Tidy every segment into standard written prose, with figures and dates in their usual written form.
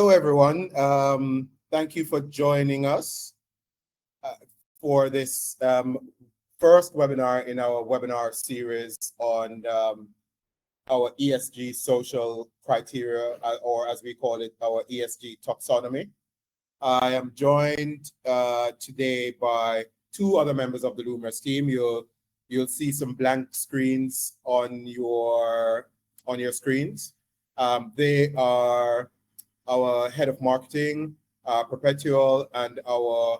Hello, everyone. Thank you for joining us for this first webinar in our webinar series on our ESG social criteria, or as we call it, our ESG taxonomy. I am joined today by two other members of the Lumos team. You'll see some blank screens on your screens. They are our head of marketing, Perpetual, and our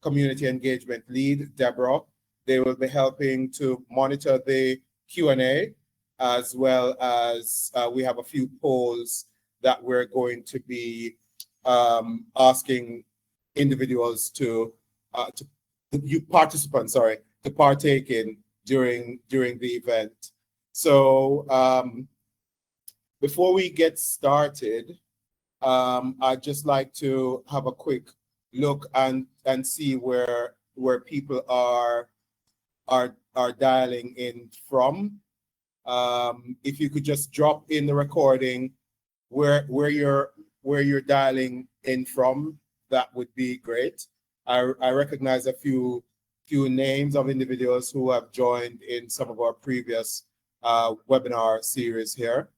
community engagement lead, Deborah. They will be helping to monitor the Q&A, as well as we have a few polls that we're going to be asking individuals to partake in during the event. So before we get started, I'd just like to have a quick look and see where people are dialing in from. If you could just drop in the recording where you're dialing in from, that would be great. I recognize a few names of individuals who have joined in some of our previous webinar series here.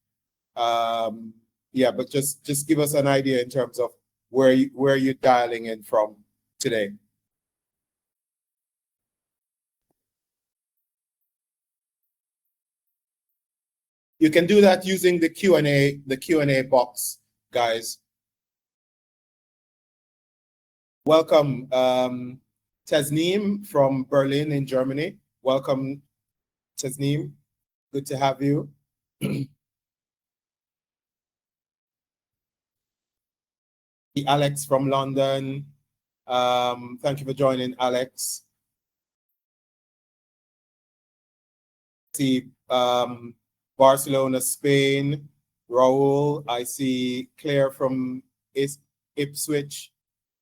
Yeah, but just give us an idea in terms of where you're dialing in from today. You can do that using the Q&A box, guys. Welcome, Tasneem from Berlin in Germany. Welcome, Tasneem. Good to have you. Alex from London. Thank you for joining, Alex. See Barcelona, Spain. Raul. I see Claire from Ipswich.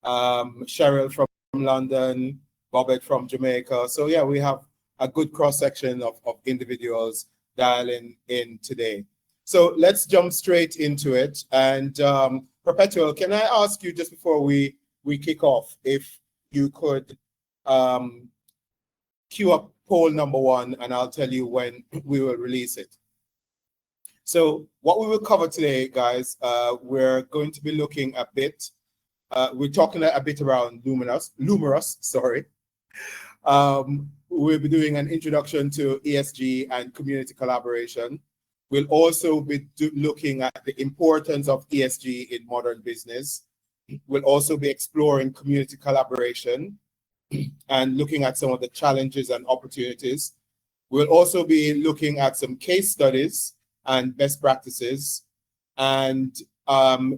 Cheryl from London. Bobette from Jamaica. So yeah, we have a good cross-section of individuals dialing in today. So let's jump straight into it. And Perpetual, can I ask you just before we kick off, if you could queue up poll number 1, and I'll tell you when we will release it. So what we will cover today, guys, we're going to be looking a bit, we're talking a bit around Lumos, sorry. We'll be doing an introduction to ESG and community collaboration. We'll also be looking at the importance of ESG in modern business. We'll also be exploring community collaboration and looking at some of the challenges and opportunities. We'll also be looking at some case studies and best practices, and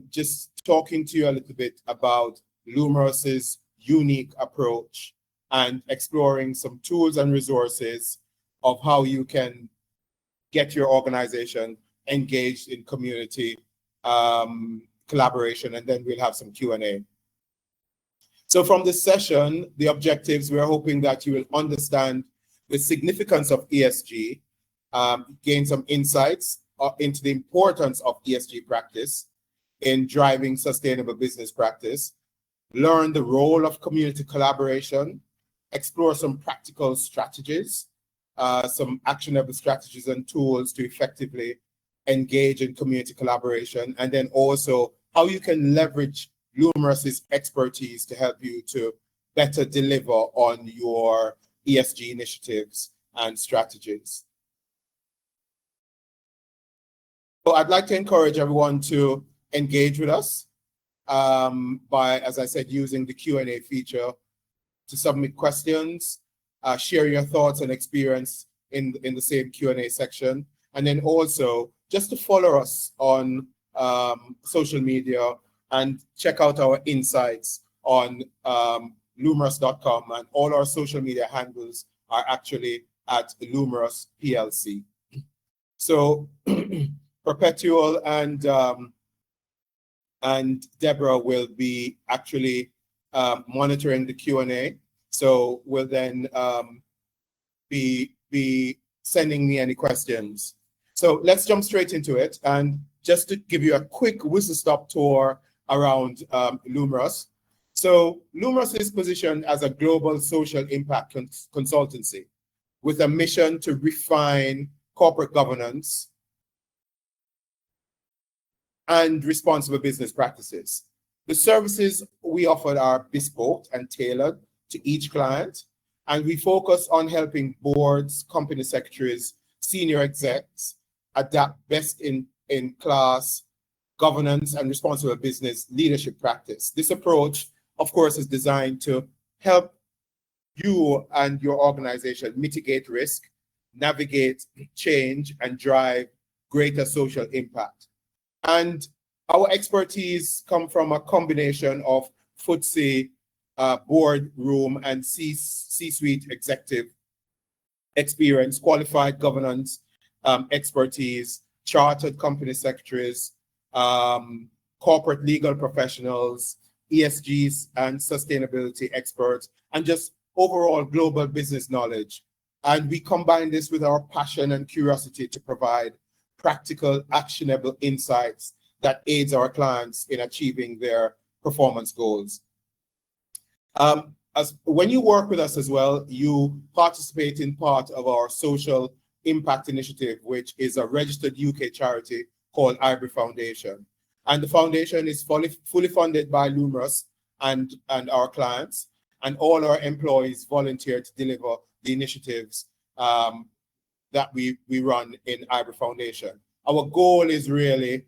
just talking to you a little bit about Lumos's unique approach and exploring some tools and resources of how you can get your organization engaged in community collaboration, and then we'll have some Q&A. So from this session, the objectives, we're hoping that you will understand the significance of ESG, gain some insights into the importance of ESG practice in driving sustainable business practice, learn the role of community collaboration, explore some practical strategies, some actionable strategies and tools to effectively engage in community collaboration, and then also how you can leverage Lumos's expertise to help you to better deliver on your ESG initiatives and strategies. So I'd like to encourage everyone to engage with us by, as I said, using the Q&A feature to submit questions, share your thoughts and experience in the same Q&A section, and then also just to follow us on social media and check out our insights on lumos.com, and all our social media handles are actually at Lumos PLC. So Perpetual and Deborah will be actually monitoring the Q&A. So we'll then be sending me any questions. So let's jump straight into it. And just to give you a quick whistle-stop tour around Lumros. So Lumros is positioned as a global social impact consultancy with a mission to refine corporate governance and responsible business practices. The services we offer are bespoke and tailored to each client, and we focus on helping boards, company secretaries, senior execs adapt best in class governance and responsible business leadership practice. This approach, of course, is designed to help you and your organization mitigate risk, navigate change, and drive greater social impact. And our expertise come from a combination of FTSE boardroom and C-suite executive experience, qualified governance expertise, chartered company secretaries, corporate legal professionals, ESGs and sustainability experts, and just overall global business knowledge. And we combine this with our passion and curiosity to provide practical, actionable insights that aids our clients in achieving their performance goals. When you work with us as well, you participate in part of our social impact initiative, which is a registered UK charity called Ivory Foundation. And the foundation is fully funded by Lumros and our clients, and all our employees volunteer to deliver the initiatives that we run in Ivory Foundation. Our goal is really,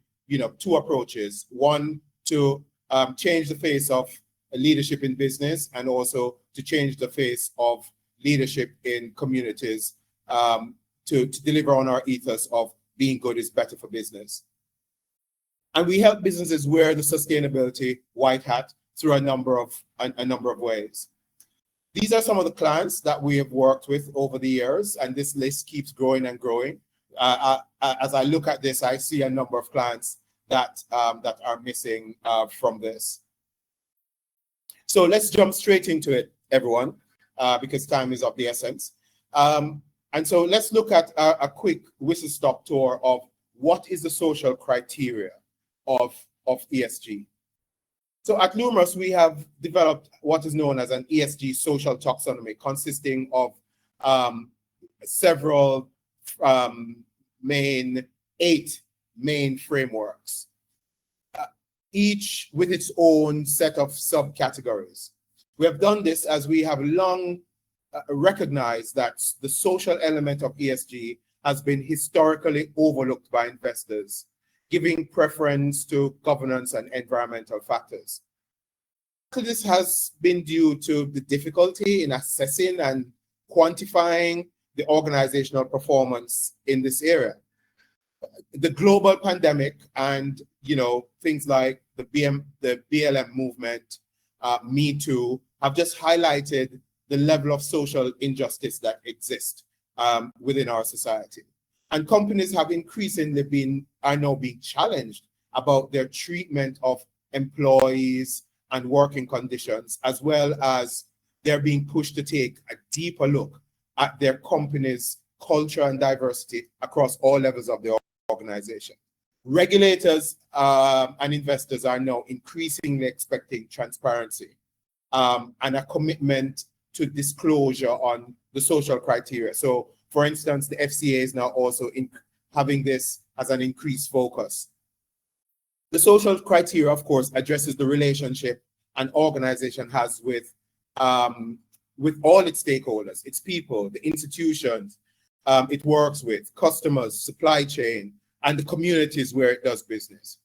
two approaches. One, to change the face of leadership in business, and also to change the face of leadership in communities to deliver on our ethos of being good is better for business. And we help businesses wear the sustainability white hat through a number of ways. These are some of the clients that we have worked with over the years, and this list keeps growing and growing. As I look at this, I see a number of clients that are missing from this. So let's jump straight into it, everyone, because time is of the essence. And so let's look at a quick whistle-stop tour of what is the social criteria of ESG. So at Lumros, we have developed what is known as an ESG social taxonomy, consisting of several eight main frameworks, each with its own set of subcategories. We have done this as we have long recognized that the social element of ESG has been historically overlooked by investors, giving preference to governance and environmental factors. This has been due to the difficulty in assessing and quantifying the organizational performance in this area. The global pandemic and things like the BLM movement, Me Too, have just highlighted the level of social injustice that exists within our society. And companies have increasingly are now being challenged about their treatment of employees and working conditions, as well as they're being pushed to take a deeper look at their company's culture and diversity across all levels of the organization. Regulators and investors are now increasingly expecting transparency and a commitment to disclosure on the social criteria. So, for instance, the FCA is now also having this as an increased focus. The social criteria, of course, addresses the relationship an organization has with all its stakeholders, its people, the institutions it works with, customers, supply chain, and the communities where it does business.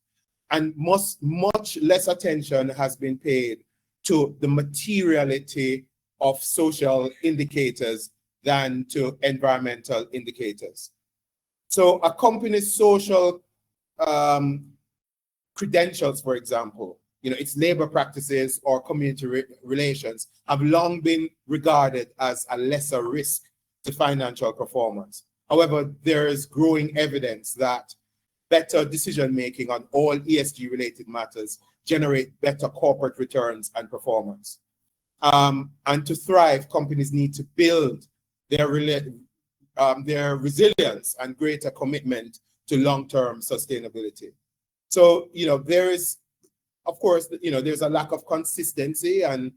And much less attention has been paid to the materiality of social indicators than to environmental indicators. So a company's social credentials, for example, its labor practices or community relations have long been regarded as a lesser risk to financial performance. However, there is growing evidence that better decision-making on all ESG-related matters generate better corporate returns and performance. And to thrive, companies need to build their resilience and greater commitment to long-term sustainability. So, there is of course, there's a lack of consistency and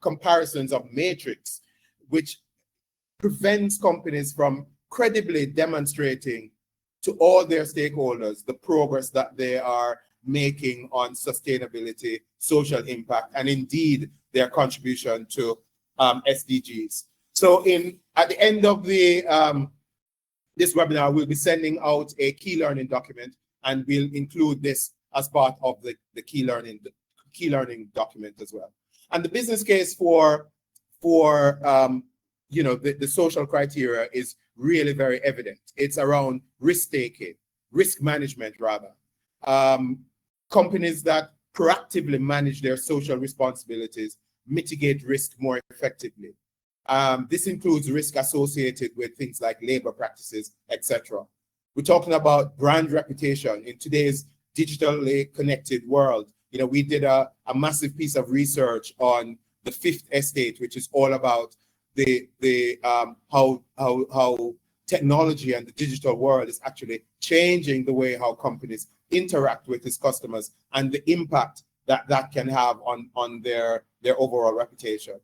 comparisons of matrix, which prevents companies from credibly demonstrating to all their stakeholders the progress that they are making on sustainability, social impact, and indeed their contribution to SDGs. So at the end of the this webinar, we'll be sending out a key learning document, and we'll include this as part of the key learning document as well. And the business case for the social criteria is really very evident. It's around risk-taking, risk management rather. Companies that proactively manage their social responsibilities mitigate risk more effectively. This includes risk associated with things like labor practices, etc. We're talking about brand reputation in today's digitally connected world. We did a massive piece of research on the fifth estate, which is all about how technology and the digital world is actually changing the way how companies interact with its customers and the impact that can have on their overall reputation.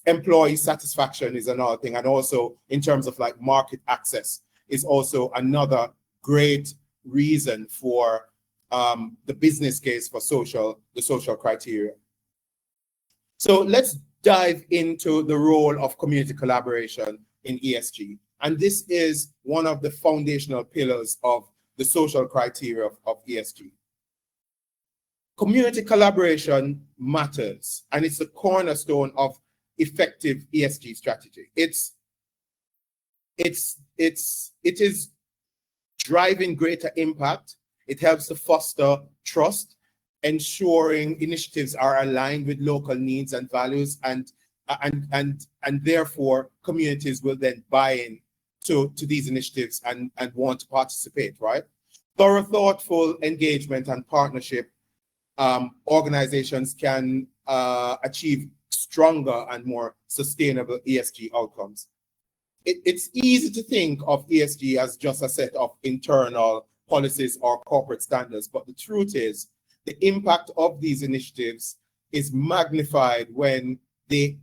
Employee satisfaction is another thing, and also in terms of like market access is also another great reason for the business case for the social criteria. So let's dive into the role of community collaboration in ESG. And this is one of the foundational pillars of the social criteria of ESG. Community collaboration matters, and it's the cornerstone of effective ESG strategy. It is driving greater impact. It helps to foster trust, ensuring initiatives are aligned with local needs and values, and therefore communities will then buy in to these initiatives and want to participate, right? Thorough, thoughtful engagement and partnership, organizations can achieve stronger and more sustainable ESG outcomes. It's easy to think of ESG as just a set of internal policies or corporate standards, but the truth is the impact of these initiatives is magnified when they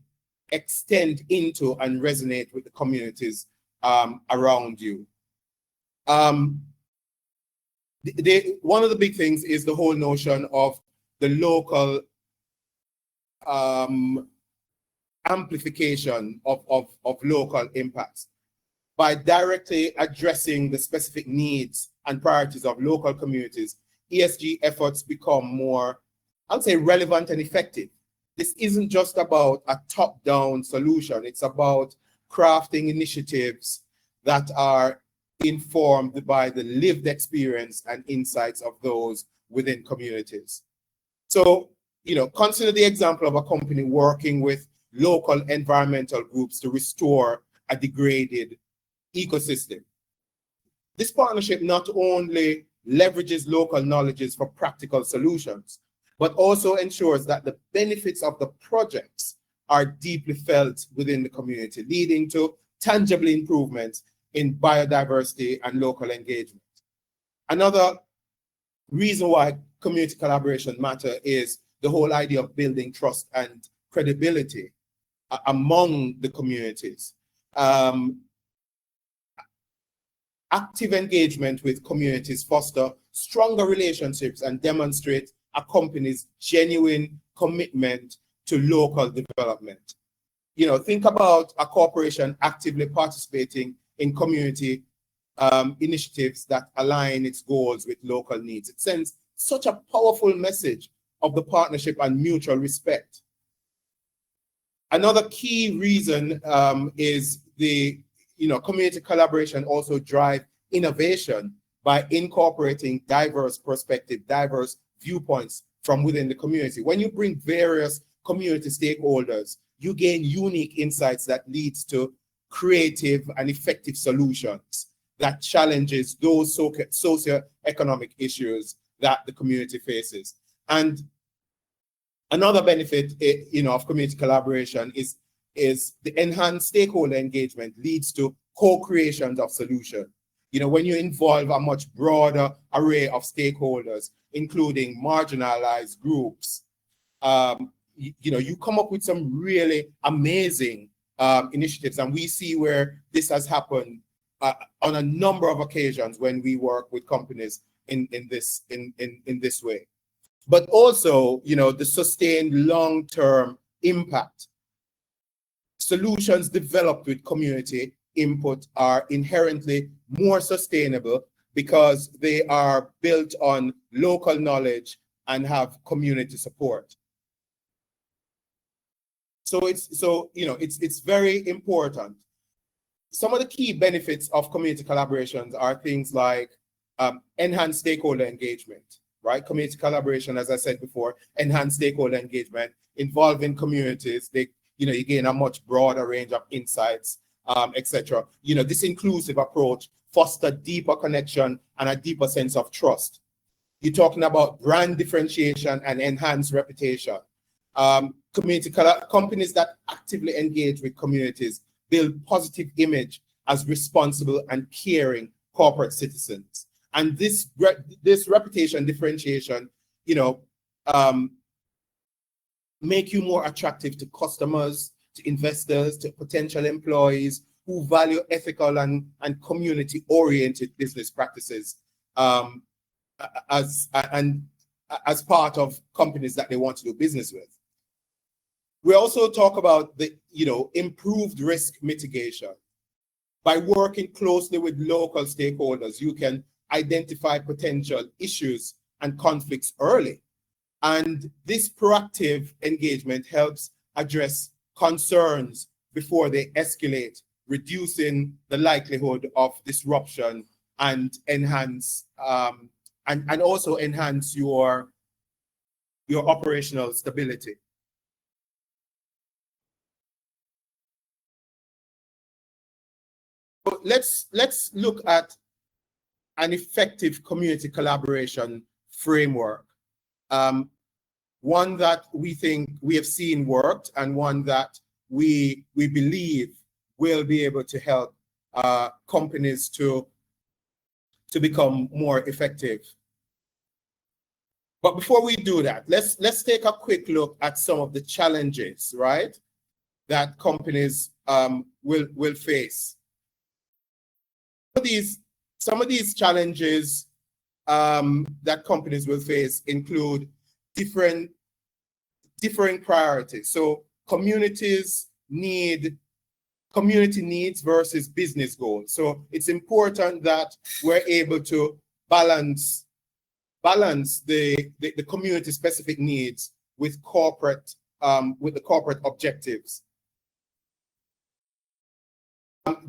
extend into and resonate with the communities around you. One of the big things is the whole notion of the local amplification of local impacts. By directly addressing the specific needs and priorities of local communities, ESG efforts become more, I would say, relevant and effective. This isn't just about a top-down solution. It's about crafting initiatives that are informed by the lived experience and insights of those within communities. So, consider the example of a company working with local environmental groups to restore a degraded ecosystem. This partnership not only leverages local knowledges for practical solutions, but also ensures that the benefits of the projects are deeply felt within the community, leading to tangible improvements in biodiversity and local engagement. Another reason why community collaboration matters is the whole idea of building trust and credibility among the communities. Active engagement with communities foster stronger relationships and demonstrate a company's genuine commitment to local development. Think about a corporation actively participating in community initiatives that align its goals with local needs. It sends such a powerful message of the partnership and mutual respect. Another key reason is the community collaboration also drive innovation by incorporating diverse perspectives, diverse viewpoints from within the community. When you bring various community stakeholders, you gain unique insights that leads to creative and effective solutions that challenges those socioeconomic issues that the community faces. And another benefit, of community collaboration is the enhanced stakeholder engagement leads to co-creation of solutions. You know, when you involve a much broader array of stakeholders, including marginalized groups, you know, you come up with some really amazing initiatives. And we see where this has happened on a number of occasions when we work with companies in this way. But also, you know, the sustained long-term impact. Solutions developed with community input are inherently more sustainable because they are built on local knowledge and have community support. So it's very important. Some of the key benefits of community collaborations are things like enhanced stakeholder engagement, right? Community collaboration, as I said before, enhanced stakeholder engagement, involving communities. You gain a much broader range of insights, etc. You know, this inclusive approach foster deeper connection and a deeper sense of trust. You're talking about brand differentiation and enhanced reputation. Companies that actively engage with communities build positive image as responsible and caring corporate citizens. And this reputation differentiation, you know, make you more attractive to customers, to investors, to potential employees who value ethical and community-oriented business practices as part of companies that they want to do business with. We also talk about the, you know, improved risk mitigation. By working closely with local stakeholders, you can identify potential issues and conflicts early. And this proactive engagement helps address concerns before they escalate, reducing the likelihood of disruption and enhance and also enhance your operational stability. So let's look at an effective community collaboration framework. One that we think we have seen worked, and one that we believe will be able to help companies to become more effective. But before we do that, let's take a quick look at some of the challenges, right, that companies will face. Some of these challenges that companies will face include different priorities. So community needs versus business goals. So it's important that we're able to balance the community specific needs with the corporate objectives.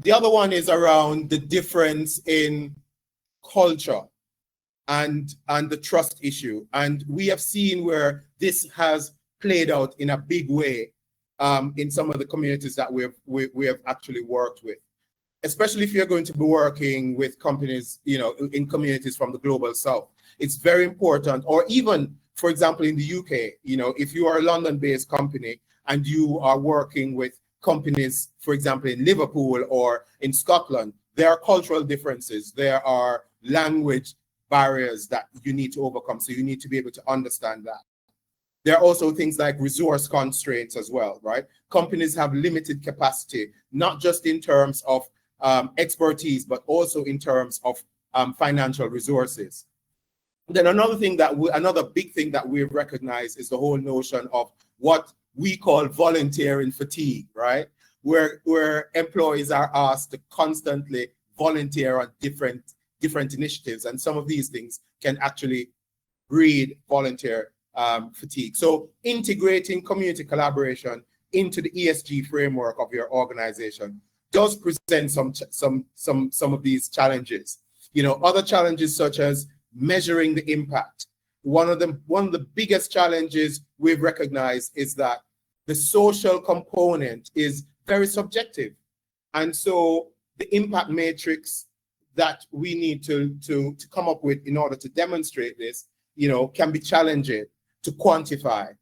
The other one is around the difference in culture and the trust issue. And we have seen where this has played out in a big way in some of the communities that we have actually worked with, especially if you're going to be working with companies, you know, in communities from the global south. It's very important. Or even, for example, in the UK, you know, if you are a London-based company and you are working with companies, for example, in Liverpool or in Scotland, there are cultural differences. There are language barriers that you need to overcome. So you need to be able to understand that. There are also things like resource constraints as well, right? Companies have limited capacity, not just in terms of expertise, but also in terms of financial resources. Then another big thing that we recognize is the whole notion of what we call volunteering fatigue, right? Where employees are asked to constantly volunteer on different initiatives, and some of these things can actually breed volunteer fatigue. So integrating community collaboration into the ESG framework of your organization does present some of these challenges. You know, other challenges such as measuring the impact. One of the biggest challenges we've recognized is that the social component is very subjective. And so the impact matrix that we need to come up with in order to demonstrate this, you know, can be challenging to quantify.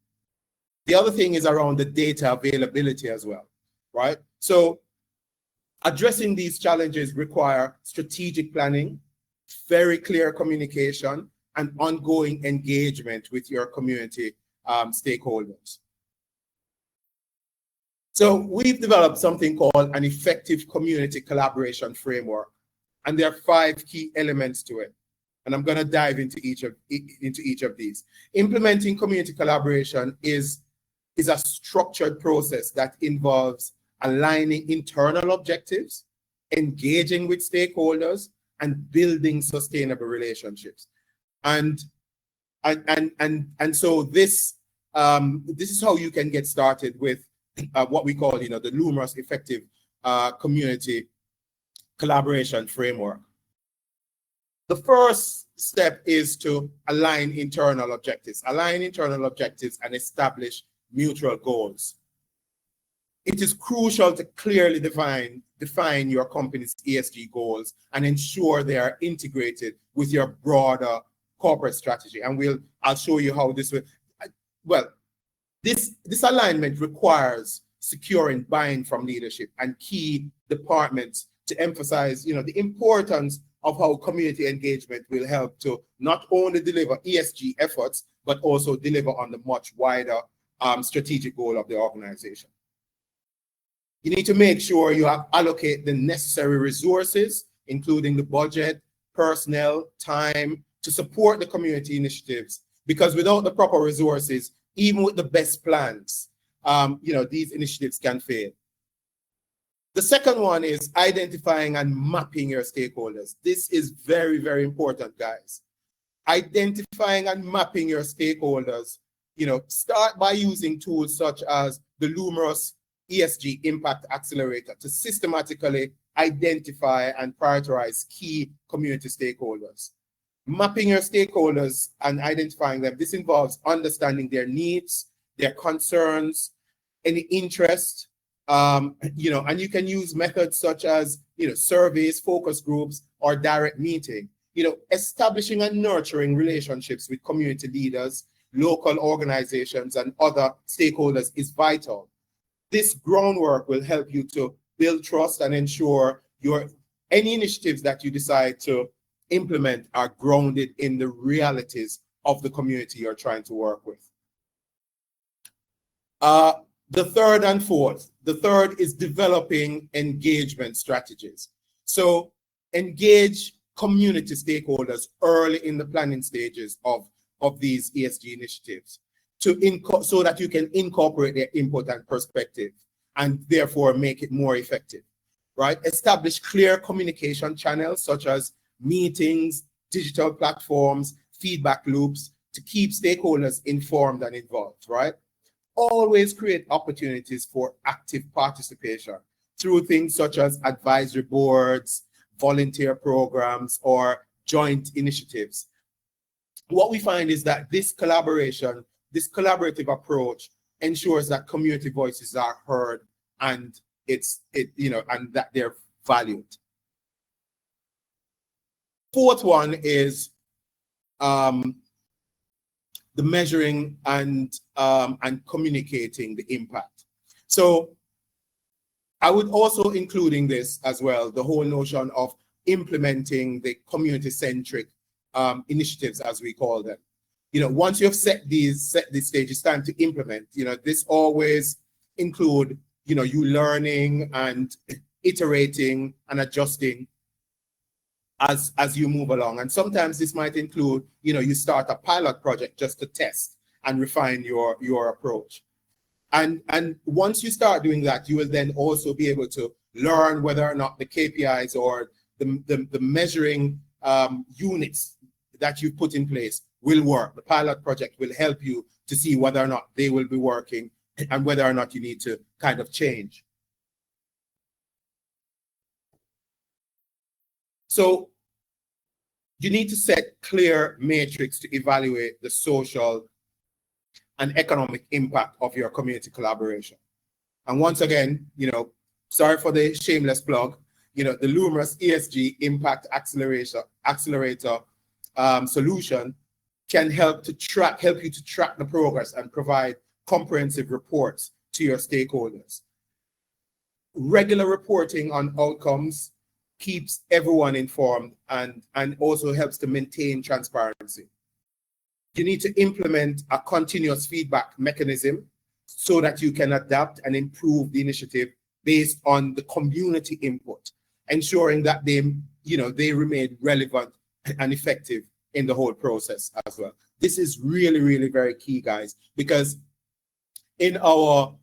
The other thing is around the data availability as well, right? So Addressing these challenges require strategic planning, very clear communication, and ongoing engagement with your community stakeholders. So we've developed something called an effective community collaboration framework, and there are 5 key elements to it. And I'm going to dive into each of these. Implementing community collaboration is a structured process that involves aligning internal objectives, engaging with stakeholders, and building sustainable relationships. And so this is how you can get started with what we call, the Lumos Effective Community Collaboration Framework. The first step is to align internal objectives. Align internal objectives and establish mutual goals. It is crucial to clearly define your company's ESG goals and ensure they are integrated with your broader corporate strategy. And I'll show you how this will. Well, this alignment requires securing buy-in from leadership and key departments to emphasize, the importance of how community engagement will help to not only deliver ESG efforts, but also deliver on the much wider strategic goal of the organization. You need to make sure you allocate the necessary resources, including the budget, personnel, time, to support the community initiatives. Because without the proper resources, even with the best plans, these initiatives can fail. The second one is identifying and mapping your stakeholders. This is very, very important, guys. Identifying and mapping your stakeholders, start by using tools such as the Lumos ESG Impact Accelerator to systematically identify and prioritize key community stakeholders. Mapping your stakeholders and identifying them, this involves understanding their needs, their concerns, any interest, and you can use methods such as, surveys, focus groups, or direct meeting. Establishing and nurturing relationships with community leaders, local organizations, and other stakeholders is vital. This groundwork will help you to build trust and ensure any initiatives that you decide to implement are grounded in the realities of the community you're trying to work with. The third and fourth. The third is developing engagement strategies. So engage community stakeholders early in the planning stages of these ESG initiatives so that you can incorporate their input and perspective and therefore make it more effective, right? Establish clear communication channels such as meetings, digital platforms, feedback loops to keep stakeholders informed and involved, right? Always create opportunities for active participation through things such as advisory boards, volunteer programs, or joint initiatives. What we find is that this collaborative approach ensures that community voices are heard and and that they're valued. Fourth one is the measuring and communicating the impact. So I would also include in this as well the whole notion of implementing the community-centric initiatives, as we call them. Once you have set this stage, it's time to implement. This always include you learning and iterating and adjusting as you move along. And sometimes this might include, you start a pilot project just to test and refine your approach. And once you start doing that, you will then also be able to learn whether or not the KPIs or the measuring units that you put in place will work. The pilot project will help you to see whether or not they will be working and whether or not you need to kind of change. So you need to set clear metrics to evaluate the social and economic impact of your community collaboration. And once again, sorry for the shameless plug, the Lumos ESG Impact Accelerator solution can help you to track the progress and provide comprehensive reports to your stakeholders. Regular reporting on outcomes keeps everyone informed and also helps to maintain transparency. You need to implement a continuous feedback mechanism so that you can adapt and improve the initiative based on the community input, ensuring that they remain relevant and effective in the whole process as well. This is really, really very key, guys, because in our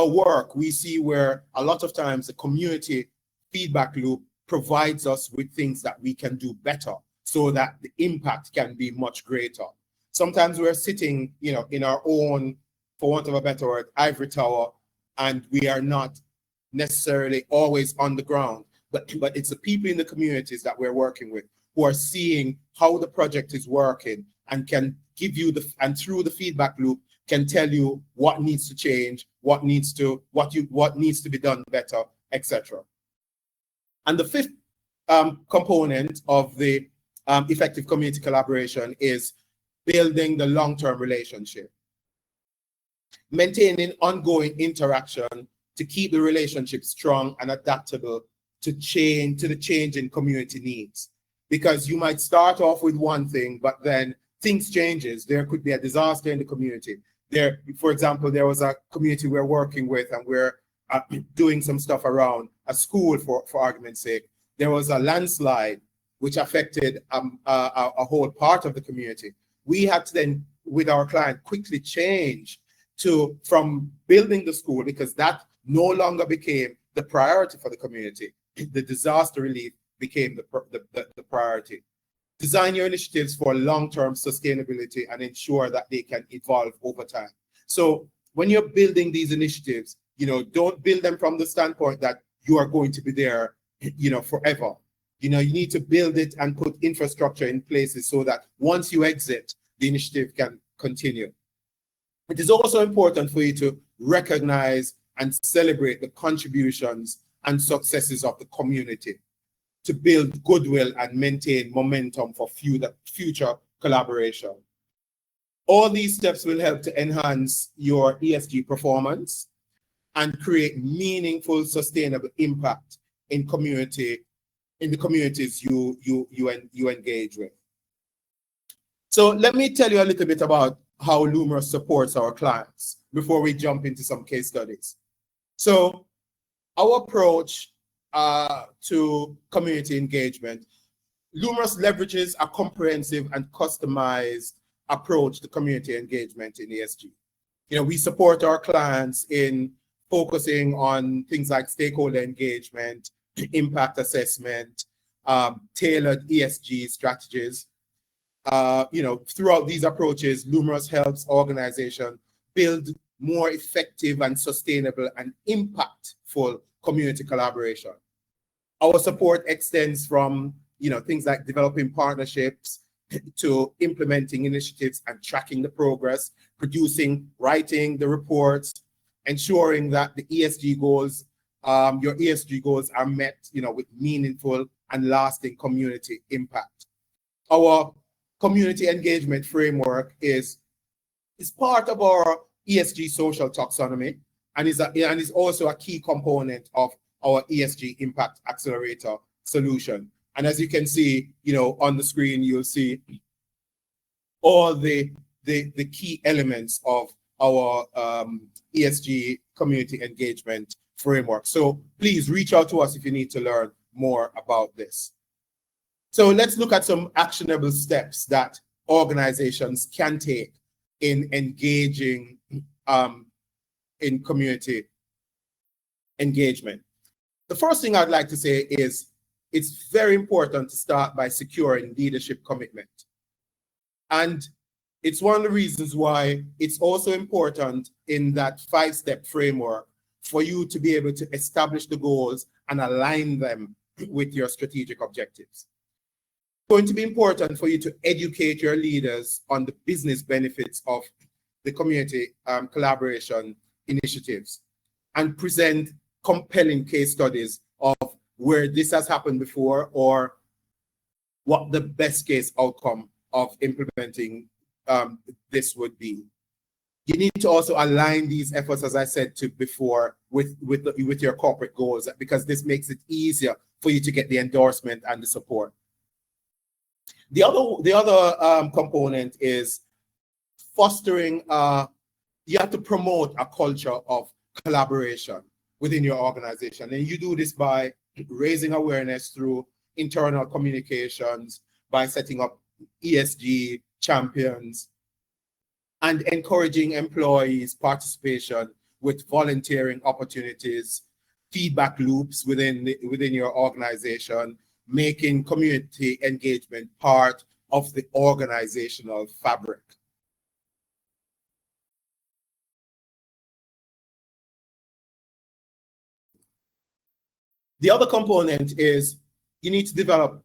work, we see where a lot of times the community feedback loop provides us with things that we can do better so that the impact can be much greater. Sometimes we're sitting, in our own, for want of a better word, ivory tower, and we are not necessarily always on the ground, but it's the people in the communities that we're working with who are seeing how the project is working and can give you and through the feedback loop can tell you what needs to change, what needs to be done better, etc. And the fifth component of the effective community collaboration is building the long-term relationship, maintaining ongoing interaction to keep the relationship strong and adaptable to the change in community needs. Because you might start off with one thing, but then things changes. There could be a disaster in the community. For example, there was a community we're working with, and we're doing some stuff around a school for argument's sake. There was a landslide which affected a whole part of the community. We had to then, with our client, quickly change from building the school, because that no longer became the priority for the community. The disaster relief became the priority. Design your initiatives for long-term sustainability and ensure that they can evolve over time. So when you're building these initiatives, don't build them from the standpoint that you are going to be there, forever. You need to build it and put infrastructure in places so that once you exit, the initiative can continue. It is also important for you to recognize and celebrate the contributions and successes of the community to build goodwill and maintain momentum for future collaboration. All these steps will help to enhance your ESG performance and create meaningful, sustainable impact in the communities you engage with. So let me tell you a little bit about how Lumos supports our clients before we jump into some case studies. So our approach to community engagement, Lumos leverages a comprehensive and customized approach to community engagement in ESG. We support our clients in focusing on things like stakeholder engagement, impact assessment, tailored ESG strategies. Throughout these approaches, Lumos helps organizations build more effective and sustainable and impactful community collaboration. Our support extends from things like developing partnerships to implementing initiatives and tracking the progress, writing the reports, ensuring that the ESG goals, your ESG goals are met, with meaningful and lasting community impact. Our community engagement framework is part of our ESG social taxonomy and is also a key component of our ESG impact accelerator solution. And as you can see, on the screen, you'll see all the key elements of our ESG community engagement framework. So please reach out to us if you need to learn more about this. So let's look at some actionable steps that organizations can take in engaging in community engagement. The first thing I'd like to say is it's very important to start by securing leadership commitment. And it's one of the reasons why it's also important in that 5-step framework for you to be able to establish the goals and align them with your strategic objectives. It's going to be important for you to educate your leaders on the business benefits of the community collaboration initiatives and present compelling case studies of where this has happened before or what the best case outcome of implementing this would be. You need to also align these efforts, as I said to before, with your corporate goals, because this makes it easier for you to get the endorsement and the support. The other component is fostering. You have to promote a culture of collaboration within your organization, and you do this by raising awareness through internal communications, by setting up ESG champions, and encouraging employees' participation with volunteering opportunities, feedback loops within your organization, making community engagement part of the organizational fabric. The other component is you need to develop,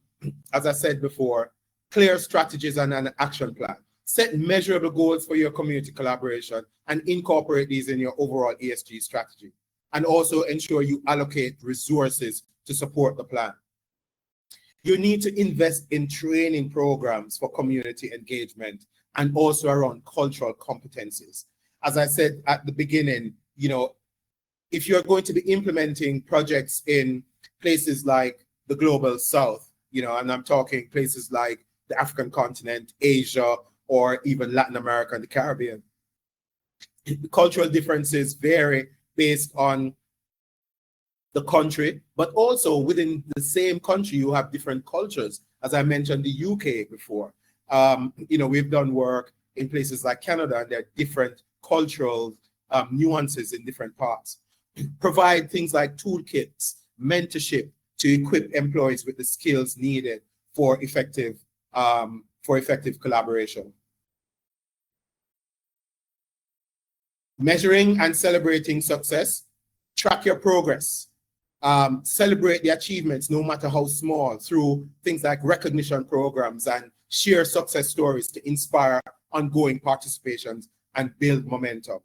as I said before, clear strategies and an action plan. Set measurable goals for your community collaboration and incorporate these in your overall ESG strategy. And also ensure you allocate resources to support the plan. You need to invest in training programs for community engagement and also around cultural competencies. As I said at the beginning, if you're going to be implementing projects in places like the global south, and I'm talking places like the African continent, Asia, or even Latin America and the Caribbean, the cultural differences vary based on the country, but also within the same country, you have different cultures. As I mentioned, the UK before, we've done work in places like Canada, and there are different cultural nuances in different parts. Provide things like toolkits, mentorship to equip employees with the skills needed for effective collaboration. Measuring and celebrating success. Track your progress. Celebrate the achievements, no matter how small, through things like recognition programs, and share success stories to inspire ongoing participations and build momentum.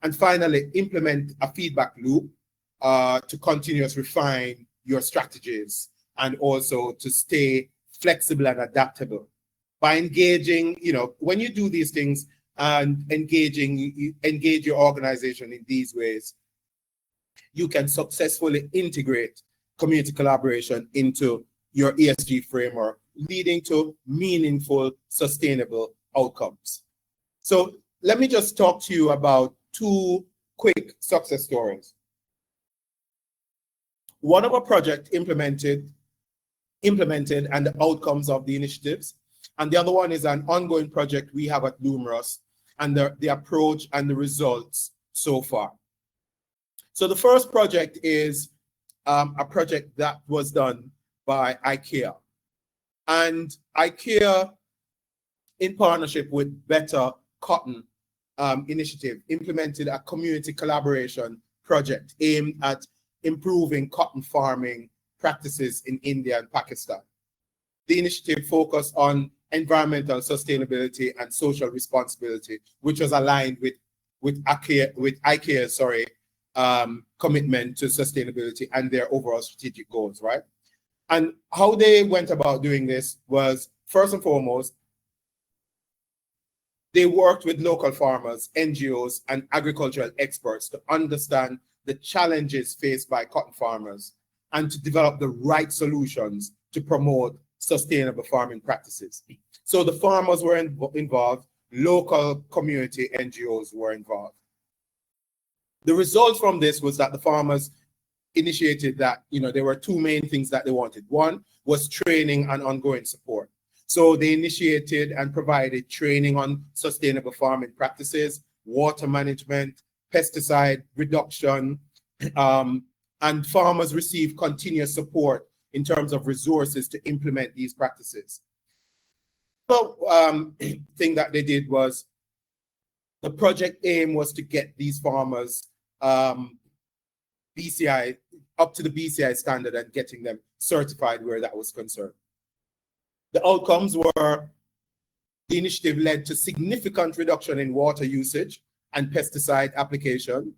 And finally, implement a feedback loop to continuously refine your strategies and also to stay flexible and adaptable. By engaging, when you do these things and engage your organization in these ways, you can successfully integrate community collaboration into your ESG framework, leading to meaningful, sustainable outcomes. So let me just talk to you about two quick success stories. One of a project implemented and the outcomes of the initiatives, and the other one is an ongoing project we have at Lumros and the approach and the results so far. So the first project is a project that was done by IKEA. And IKEA, in partnership with Better Cotton Initiative, implemented a community collaboration project aimed at improving cotton farming practices in India and Pakistan. The initiative focused on environmental sustainability and social responsibility, which was aligned with IKEA's commitment to sustainability and their overall strategic goals, right? And how they went about doing this was, first and foremost, they worked with local farmers, NGOs, and agricultural experts to understand the challenges faced by cotton farmers and to develop the right solutions to promote sustainable farming practices. So the farmers were involved, local community NGOs were involved. The result from this was that the farmers initiated that, there were two main things that they wanted. One was training and ongoing support. So they initiated and provided training on sustainable farming practices, water management, pesticide reduction, and farmers received continuous support in terms of resources to implement these practices. So thing that they did was, the project aim was to get these farmers BCI up to the BCI standard and getting them certified where that was concerned. The outcomes were, the initiative led to significant reduction in water usage and pesticide application,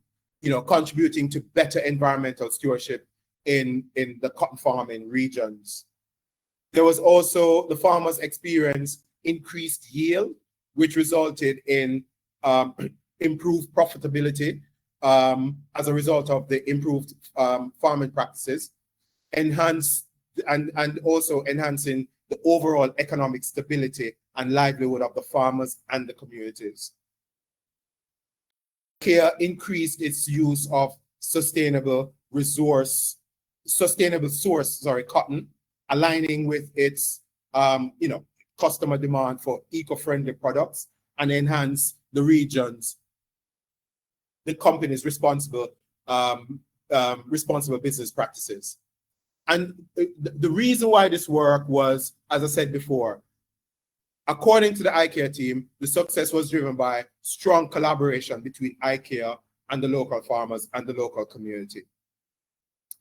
contributing to better environmental stewardship in the cotton farming regions. There was also, the farmers experienced increased yield, which resulted in improve profitability as a result of the improved farming practices, enhance and also enhancing the overall economic stability and livelihood of the farmers and the communities. IKEA increased its use of sustainable source cotton, aligning with its customer demand for eco-friendly products, and enhance the company's responsible business practices. And the reason why this work was, as I said before, according to the IKEA team, the success was driven by strong collaboration between IKEA and the local farmers and the local community,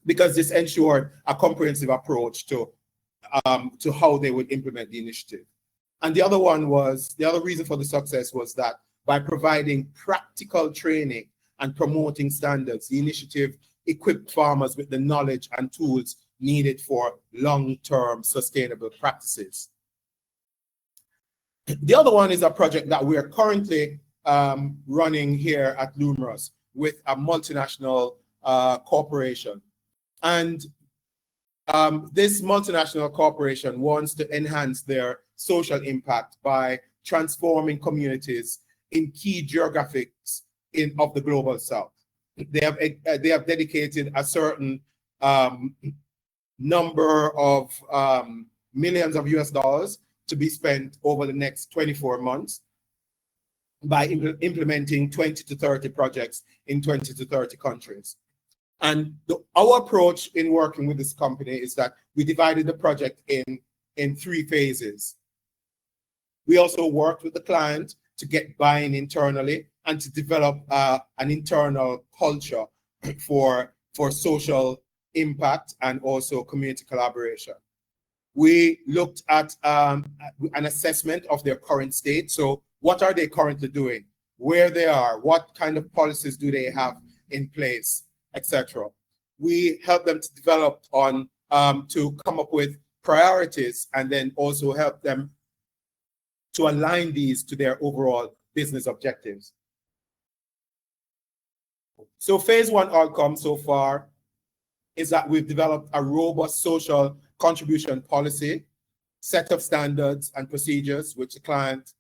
because this ensured a comprehensive approach to how they would implement the initiative. And the other reason for the success was that by providing practical training and promoting standards, the initiative equipped farmers with the knowledge and tools needed for long-term sustainable practices. The other one is a project that we are currently running here at Lumros with a multinational corporation. And this multinational corporation wants to enhance their social impact by transforming communities in key geographics of the global south. They have dedicated a certain number of millions of US dollars to be spent over the next 24 months by implementing 20 to 30 projects in 20 to 30 countries. And our approach in working with this company is that we divided the project in 3 phases. We also worked with the client to get buy-in internally and to develop an internal culture for social impact and also community collaboration. We looked at an assessment of their current state. So what are they currently doing, where they are, what kind of policies do they have in place, etc. We help them to develop to come up with priorities, and then also help them to align these to their overall business objectives. So phase 1 outcome so far is that we've developed a robust social contribution policy, set of standards and procedures which the client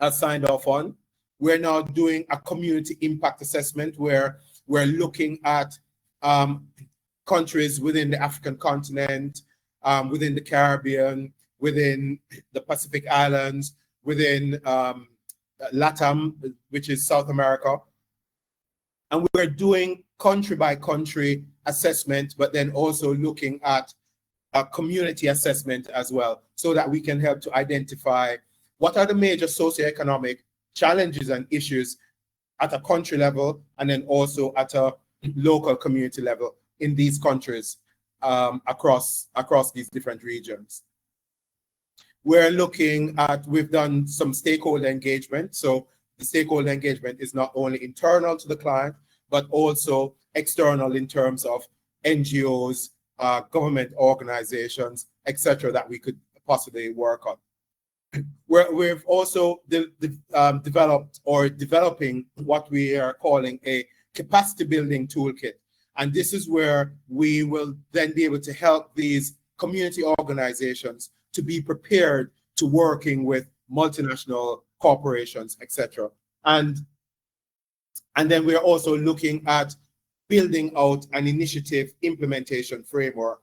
has signed off on. We're now doing a community impact assessment where we're looking at countries within the African continent, within the Caribbean, within the Pacific Islands, within LATAM, which is South America. And we're doing country by country assessment, but then also looking at a community assessment as well, so that we can help to identify what are the major socioeconomic challenges and issues at a country level, and then also at a local community level in these countries across these different regions. We've done some stakeholder engagement. So the stakeholder engagement is not only internal to the client, but also external in terms of NGOs, government organizations, etc., that we could possibly work on. We've also developed or developing what we are calling a capacity building toolkit. And this is where we will then be able to help these community organizations to be prepared to working with multinational corporations, etc. And then we're also looking at building out an initiative implementation framework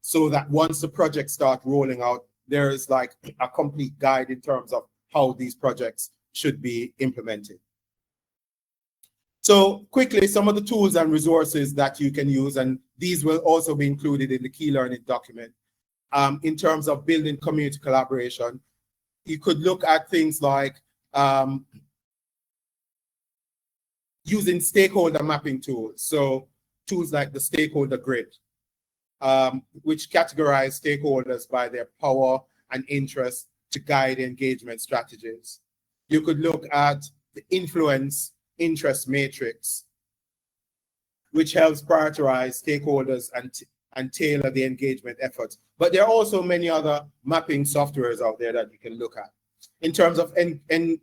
so that once the projects start rolling out, there is like a complete guide in terms of how these projects should be implemented. So quickly, some of the tools and resources that you can use, and these will also be included in the key learning document. In terms of building community collaboration, you could look at things like using stakeholder mapping tools. So tools like the stakeholder grid, which categorize stakeholders by their power and interest to guide engagement strategies. You could look at the influence interest matrix, which helps prioritize stakeholders and tailor the engagement efforts. But there are also many other mapping softwares out there that you can look at. In terms of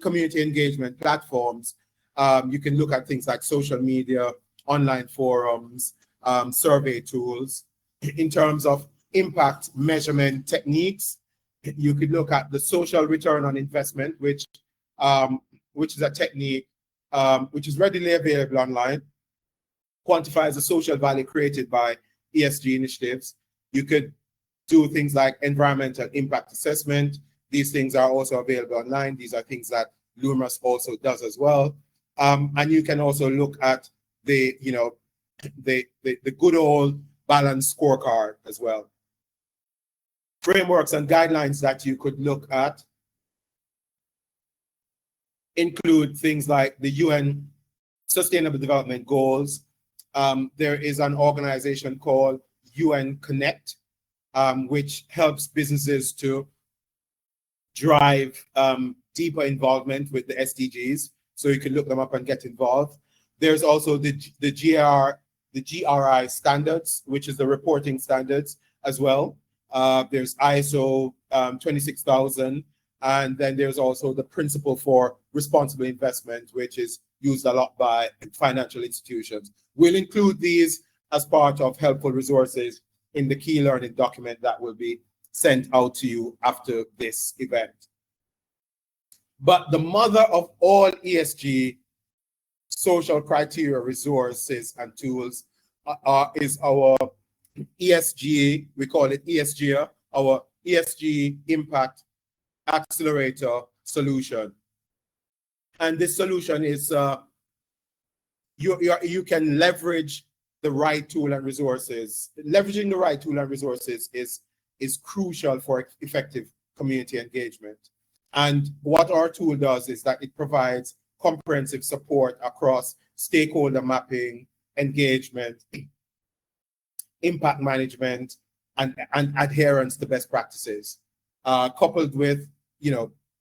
community engagement platforms, You can look at things like social media, online forums, survey tools. In terms of impact measurement techniques, you could look at the social return on investment, which is a technique which is readily available online, quantifies the social value created by ESG initiatives. You could do things like environmental impact assessment. These things are also available online. These are things that Lumos also does as well. And you can also look at the good old balanced scorecard as well. Frameworks and guidelines that you could look at include things like the UN Sustainable Development Goals. There is an organization called UN Connect, which helps businesses to drive deeper involvement with the SDGs. So you can look them up and get involved. There's also the GRI standards, which is the reporting standards as well. There's ISO 26000, and then there's also the principle for responsible investment, which is used a lot by financial institutions. We'll include these as part of helpful resources in the key learning document that will be sent out to you after this event. But the mother of all ESG social criteria, resources, and tools is our ESG, we call it ESG, our ESG Impact Accelerator solution. And this solution is, you can leverage the right tool and resources. Leveraging the right tool and resources is crucial for effective community engagement. And what our tool does is that it provides comprehensive support across stakeholder mapping, engagement, impact management, and adherence to best practices, coupled with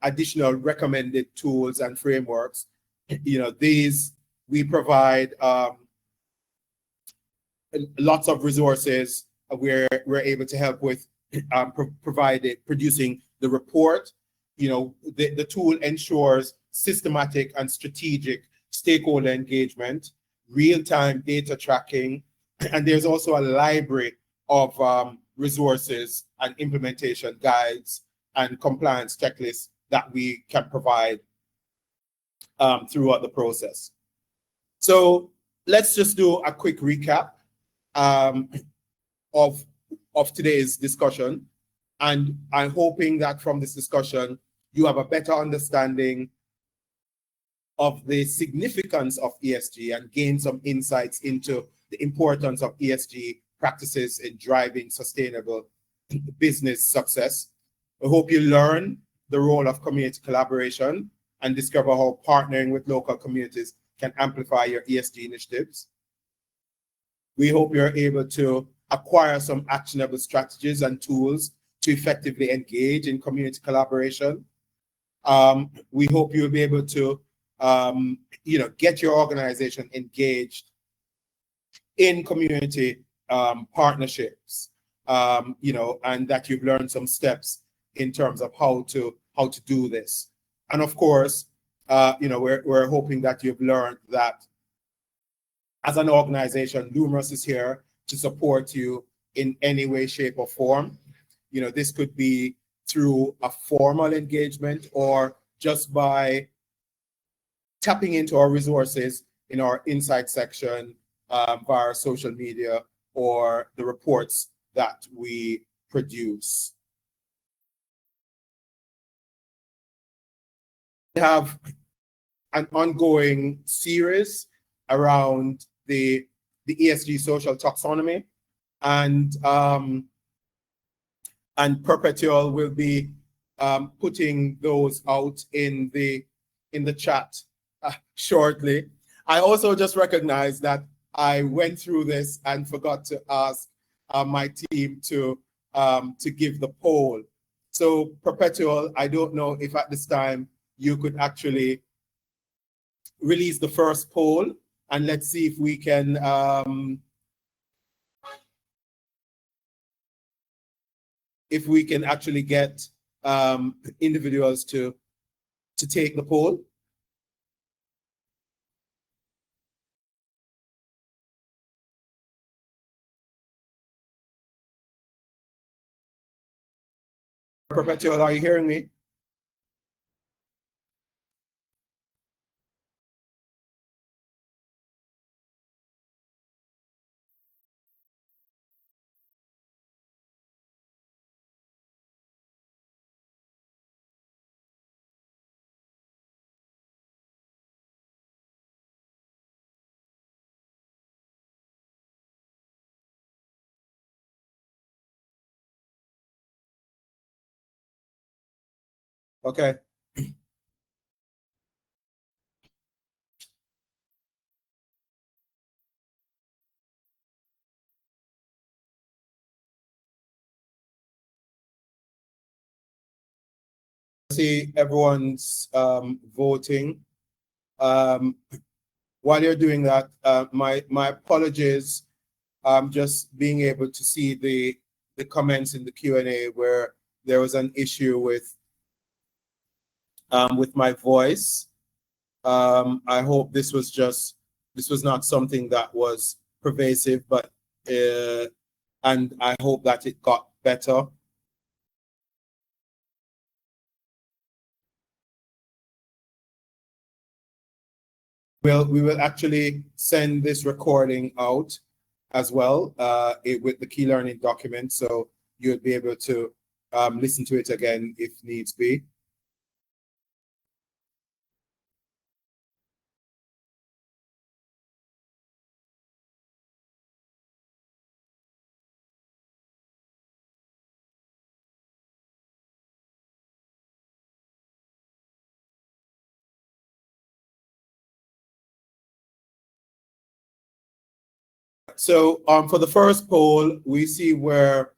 additional recommended tools and frameworks. These we provide lots of resources where we're able to help with producing the report. The tool ensures systematic and strategic stakeholder engagement, real-time data tracking, and there's also a library of resources and implementation guides and compliance checklists that we can provide throughout the process. So let's just do a quick recap of today's discussion. And I'm hoping that from this discussion, you have a better understanding of the significance of ESG and gain some insights into the importance of ESG practices in driving sustainable business success. I hope you learn the role of community collaboration and discover how partnering with local communities can amplify your ESG initiatives. We hope you're able to acquire some actionable strategies and tools to effectively engage in community collaboration. We hope you'll be able to get your organization engaged in community partnerships, and that you've learned some steps in terms of how to do this. And of course, we're hoping that you've learned that as an organization, Lumos is here to support you in any way, shape, or form. This could be through a formal engagement or just by tapping into our resources in our insight section via social media or the reports that we produce. We have an ongoing series around the ESG social taxonomy, and Perpetual will be putting those out in the chat shortly. I also just recognized that I went through this and forgot to ask my team to give the poll. So Perpetual, I don't know if at this time you could actually release the first poll, and let's see if we can actually get individuals to take the poll. Perpetual, are you hearing me? Okay. See everyone's voting. While you're doing that, my apologies. Just being able to see the comments in the Q&A where there was an issue with my voice. I hope this was not something that was pervasive, but and I hope that it got better. We will actually send this recording out as well with the key learning document, so you'll be able to listen to it again if needs be. So for the first poll, we see where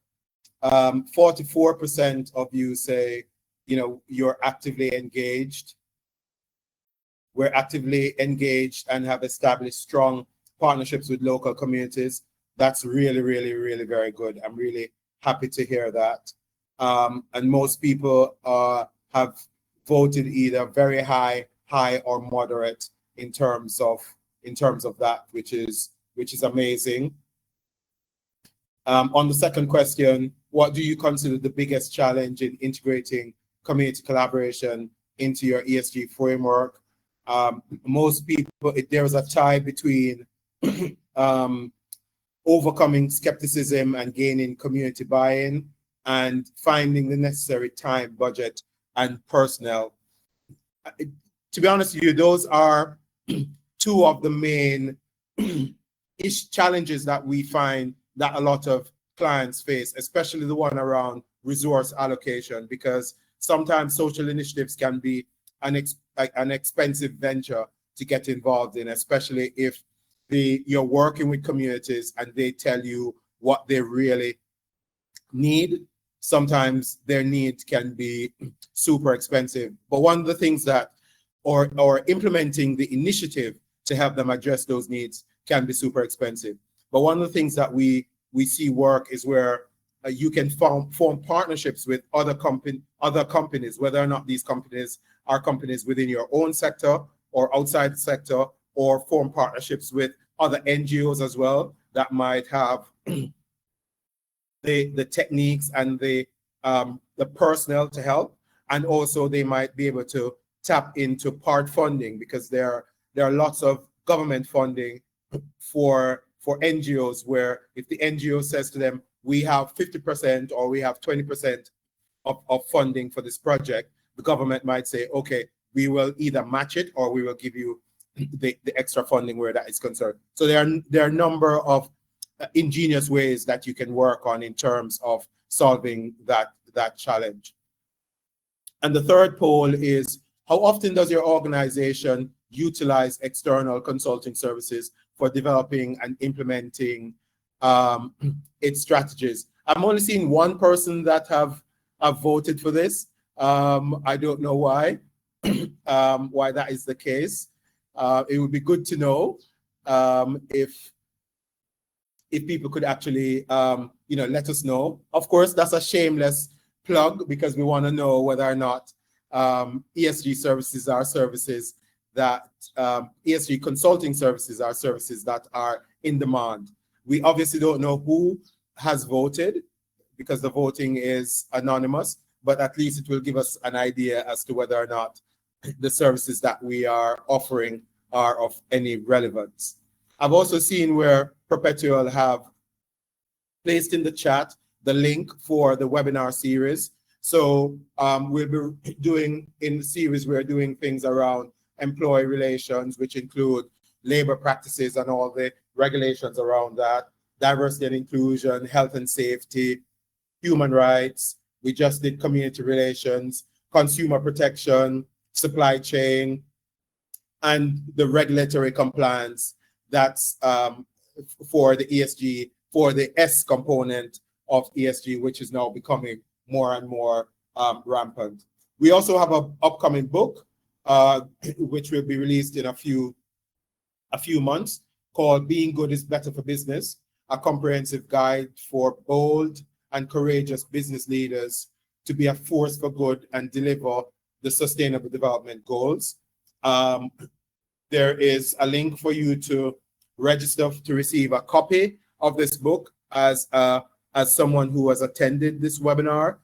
44% of you say, you're actively engaged. We're actively engaged and have established strong partnerships with local communities. That's really, really, really very good. I'm really happy to hear that. And most people have voted either very high, or moderate in terms of that, which is amazing. On the second question, what do you consider the biggest challenge in integrating community collaboration into your ESG framework? Most people, there is a tie between overcoming skepticism and gaining community buy-in and finding the necessary time, budget, and personnel. To be honest with you, those are two of the main challenges that we find that a lot of clients face, especially the one around resource allocation, because sometimes social initiatives can be an expensive venture to get involved in, especially if you're working with communities and they tell you what they really need. Sometimes their need can be super expensive. But one of the things that, or implementing the initiative to help them address those needs can be super expensive. But one of the things that we see work is where you can form partnerships with other companies, whether or not these companies are companies within your own sector or outside the sector, or form partnerships with other NGOs as well that might have the techniques and the personnel to help, and also they might be able to tap into part funding, because there are lots of government funding for NGOs where if the NGO says to them, we have 50% or we have 20% of funding for this project, the government might say, okay, we will either match it or we will give you the extra funding where that is concerned. So there are a number of ingenious ways that you can work on in terms of solving that challenge. And the third poll is, how often does your organization utilize external consulting services for developing and implementing its strategies? I'm only seeing one person that have voted for this. I don't know why that is the case. It would be good to know if people could actually let us know. Of course, that's a shameless plug, because we want to know whether or not ESG services are services that ESG consulting services are services that are in demand. We obviously don't know who has voted because the voting is anonymous, but at least it will give us an idea as to whether or not the services that we are offering are of any relevance. I've also seen where Perpetual have placed in the chat the link for the webinar series. So we'll be doing, in the series, we're doing things around employee relations, which include labor practices and all the regulations around that, diversity and inclusion, health and safety, human rights. We just did community relations, consumer protection, supply chain, and the regulatory compliance that's for the ESG, for the S component of ESG, which is now becoming more and more rampant. We also have an upcoming book, which will be released in a few months, called Being Good is Better for Business, a comprehensive guide for bold and courageous business leaders to be a force for good and deliver the Sustainable Development Goals. There is a link for you to register to receive a copy of this book as someone who has attended this webinar.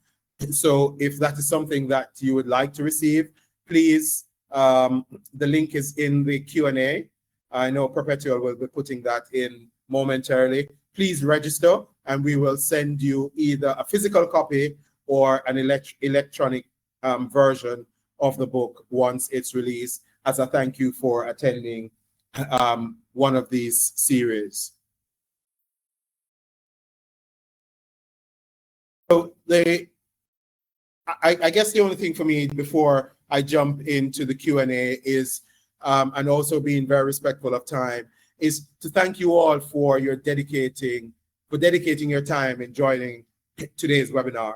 So if that is something that you would like to receive, please, the link is in the Q&A. I know Perpetual will be putting that in momentarily. Please register and we will send you either a physical copy or an electronic version of the book once it's released, as a thank you for attending one of these series. So I guess the only thing for me before I jump into the Q&A is, and also being very respectful of time, is to thank you all for dedicating your time in joining today's webinar.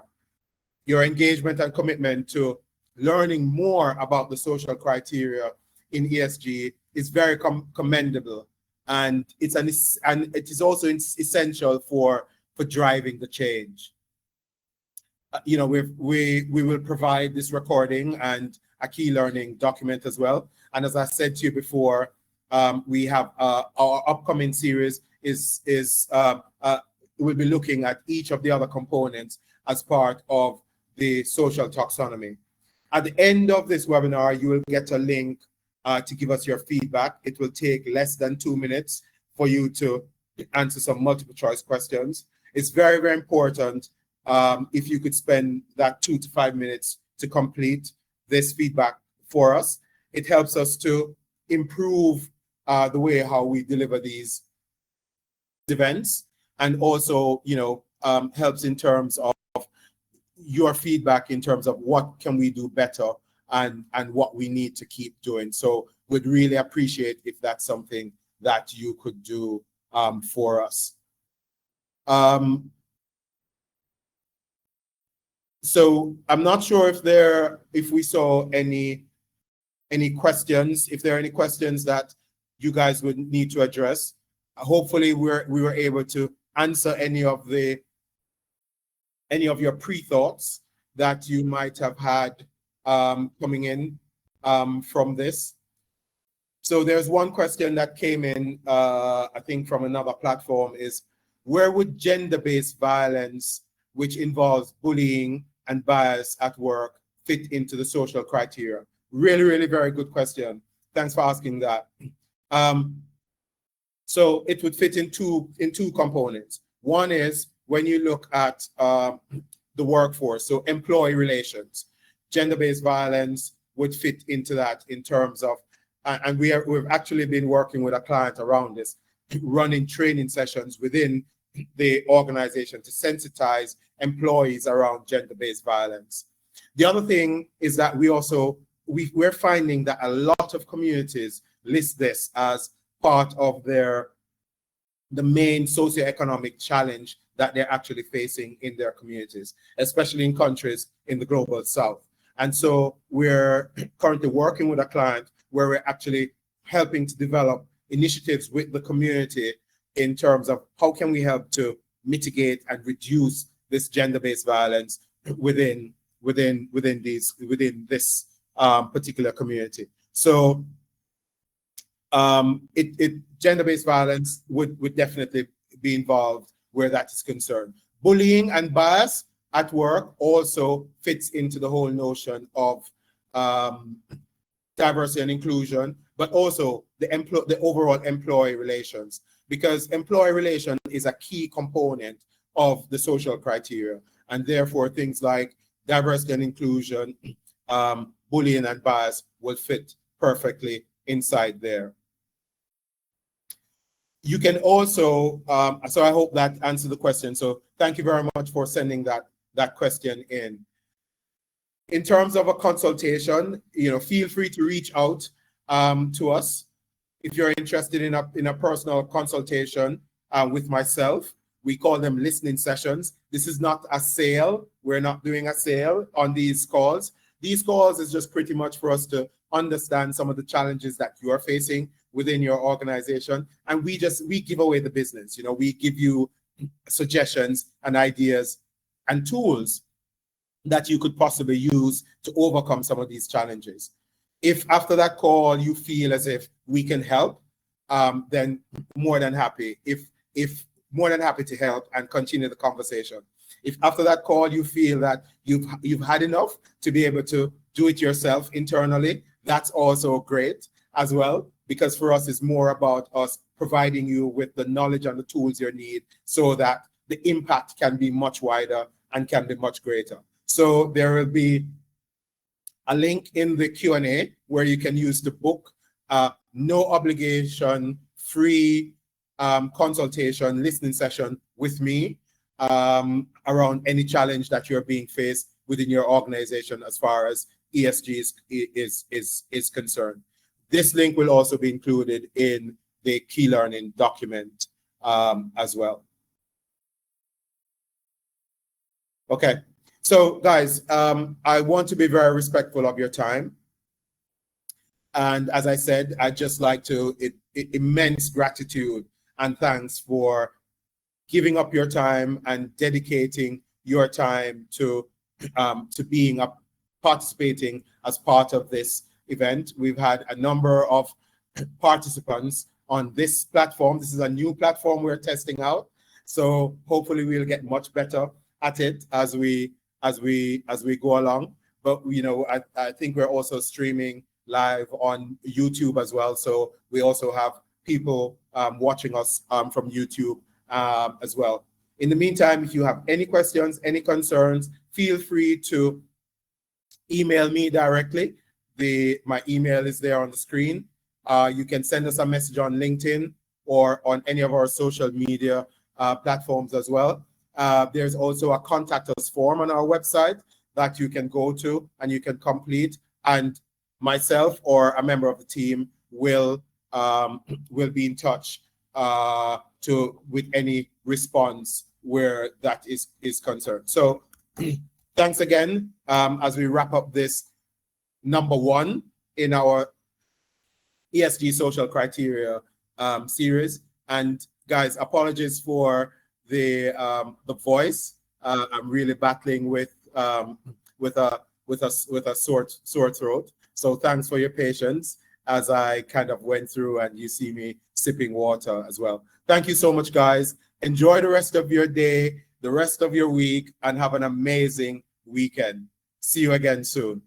Your engagement and commitment to learning more about the social criteria in ESG is very commendable, and it is also essential for driving the change. You know, we will provide this recording and a key learning document as well. And as I said to you before, we have our upcoming series we'll be looking at each of the other components as part of the social taxonomy. At the end of this webinar, you will get a link to give us your feedback. It will take less than 2 minutes for you to answer some multiple choice questions. It's very, very important if you could spend that 2 to 5 minutes to complete this feedback for us. It helps us to improve the way how we deliver these events, and also, you know, helps in terms of your feedback in terms of what can we do better and what we need to keep doing. So we'd really appreciate if that's something that you could do for us. So I'm not sure if we saw any questions, if there are any questions that you guys would need to address. Hopefully we were able to answer any of your pre-thoughts that you might have had coming in from this. So there's one question that came in, I think from another platform, is where would gender-based violence, which involves bullying and bias at work, fit into the social criteria? Really, really very good question. Thanks for asking that. So it would fit in two components. One is when you look at the workforce, so employee relations, gender-based violence would fit into that in terms of, and we've actually been working with a client around this, running training sessions within the organization to sensitize employees around gender-based violence. The other thing is that we're finding that a lot of communities list this as part of the main socioeconomic challenge that they're actually facing in their communities, especially in countries in the global south. And so we're currently working with a client where we're actually helping to develop initiatives with the community in terms of how can we help to mitigate and reduce this gender-based violence within this particular community. So gender-based violence would definitely be involved where that is concerned. Bullying and bias at work also fits into the whole notion of diversity and inclusion, but also the overall employee relations, because employee relation is a key component of the social criteria, and therefore things like diversity and inclusion, bullying and bias will fit perfectly inside there. You can also, so I hope that answered the question. So thank you very much for sending that question in. In terms of a consultation, feel free to reach out to us if you're interested in a personal consultation with myself. We call them listening sessions. This is not a sale. We're not doing a sale on these calls. These calls is just pretty much for us to understand some of the challenges that you are facing within your organization, and we give away the business. We give you suggestions and ideas and tools that you could possibly use to overcome some of these challenges. If after that call you feel as if we can help, then more than happy. If more than happy to help and continue the conversation. If after that call you feel that you've had enough to be able to do it yourself internally, that's also great as well, because for us it's more about us providing you with the knowledge and the tools you need so that the impact can be much wider and can be much greater. So there will be a link in the Q&A where you can use the book, no obligation, free consultation, listening session with me around any challenge that you're being faced within your organization as far as ESG is concerned. This link will also be included in the key learning document as well. Okay, so guys, I want to be very respectful of your time. And as I said, I'd just like to, immense gratitude and thanks for giving up your time and dedicating your time to participating as part of this event. We've had a number of participants on this platform. This is a new platform we're testing out, so hopefully we'll get much better at it as we go along. But I think we're also streaming live on YouTube as well, so we also have people watching us from YouTube as well. In the meantime, if you have any questions, any concerns, feel free to email me directly. My email is there on the screen. You can send us a message on LinkedIn or on any of our social media platforms as well. There's also a contact us form on our website that you can go to and you can complete, and myself or a member of the team will be in touch with any response where that is concerned. So thanks again as we wrap up this number 1 in our ESG social criteria series. And guys, apologies for the voice. I'm really battling with a sore throat. So thanks for your patience as I kind of went through and you see me sipping water as well. Thank you so much, guys. Enjoy the rest of your day, the rest of your week, and have an amazing weekend. See you again soon.